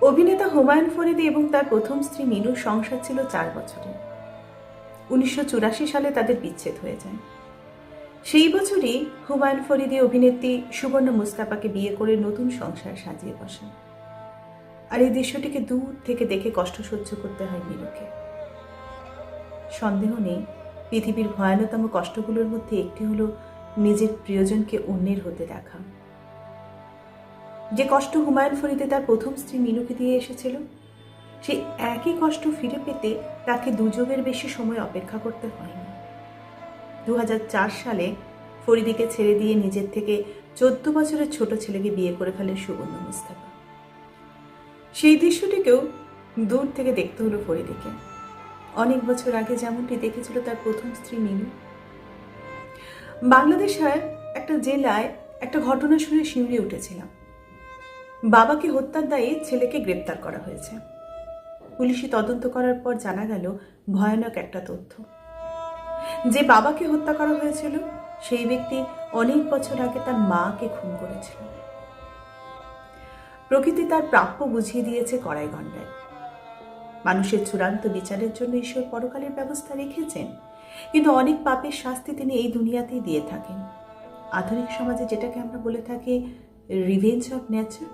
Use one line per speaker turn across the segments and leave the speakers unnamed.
অভিনেতা হুমায়ুন ফরিদি এবং তার প্রথম স্ত্রী মিনুর সংসার ছিল 4 বছরের। 1984 সালে তাদের বিচ্ছেদ হয়ে যায়। সেই বছরই হুমায়ুন ফরিদি অভিনেত্রী সুবর্ণা মুস্তাফাকে বিয়ে করে নতুন সংসার সাজিয়ে বসেন। আর এই দৃশ্যটিকে দূর থেকে দেখে কষ্ট সহ্য করতে হয় মিনুকে। সন্দেহ নেই, পৃথিবীর ভয়ানতম কষ্টগুলোর মধ্যে একটি হলো নিজের প্রিয়জনকে অন্যের হতে দেখা। যে কষ্ট হুমায়ুন ফরিদি তার প্রথম স্ত্রী মিনুকে দিয়ে এসেছিল, সেই একই কষ্ট ফিরে পেতে তাকে দুযোগের বেশি সময় অপেক্ষা করতে হয়নি। 2004 সালে ফরিদিকে ছেড়ে দিয়ে নিজের থেকে 14 বছরের ছোট ছেলেকে বিয়ে করে ফেলেন সুবর্ণা মুস্তাফা। সেই দৃশ্যটিকেও দূর থেকে দেখতে হলো ফরিদিকে, অনেক বছর আগে যেমনটি দেখেছিল তার প্রথম স্ত্রী মিনু। বাংলাদেশের একটা জেলায় একটা ঘটনা শুনে শিউরে উঠেছিলাম। বাবাকে হত্যার দায়ে ছেলেকে গ্রেপ্তার করা হয়েছে। পুলিশি তদন্ত করার পর জানা গেল ভয়ানক একটা তথ্য। যে বাবাকে হত্যা করা হয়েছিল সেই ব্যক্তি অনেক বছর আগে তার মাকে খুন করেছিল। প্রকৃতি তার প্রাপ্য বুঝিয়ে দিয়েছে কড়াই গণ্ডায়। মানুষের চূড়ান্ত বিচারের জন্য ঈশ্বর পরকালের ব্যবস্থা রেখেছেন, কিন্তু অনেক পাপের শাস্তি তিনি এই দুনিয়াতেই দিয়ে থাকেন। আধুনিক সমাজে যেটাকে আমরা বলে থাকি রিভেঞ্জ অফ নেচার।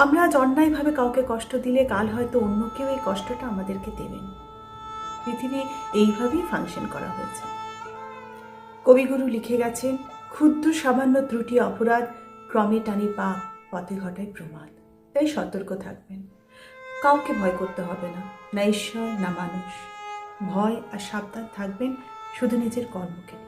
আমরা আজ অন্যায়ভাবে কাউকে কষ্ট দিলে কাল হয়তো অন্য কেউ এই কষ্টটা আমাদেরকে দেবেন। পৃথিবী এইভাবেই ফাংশন করা হয়েছে। কবিগুরু লিখে গেছেন, ক্ষুদ্র সামান্য ত্রুটি অপরাধ ক্রমে টানি পাপ, পথে ঘটায় প্রমাদ। তাই সতর্ক থাকবেন। কাউকে ভয় করতে হবে না, না ঈশ্বর না মানুষ। ভয় আর সাবধান থাকবেন শুধু নিজের কর্মকে নিয়ে।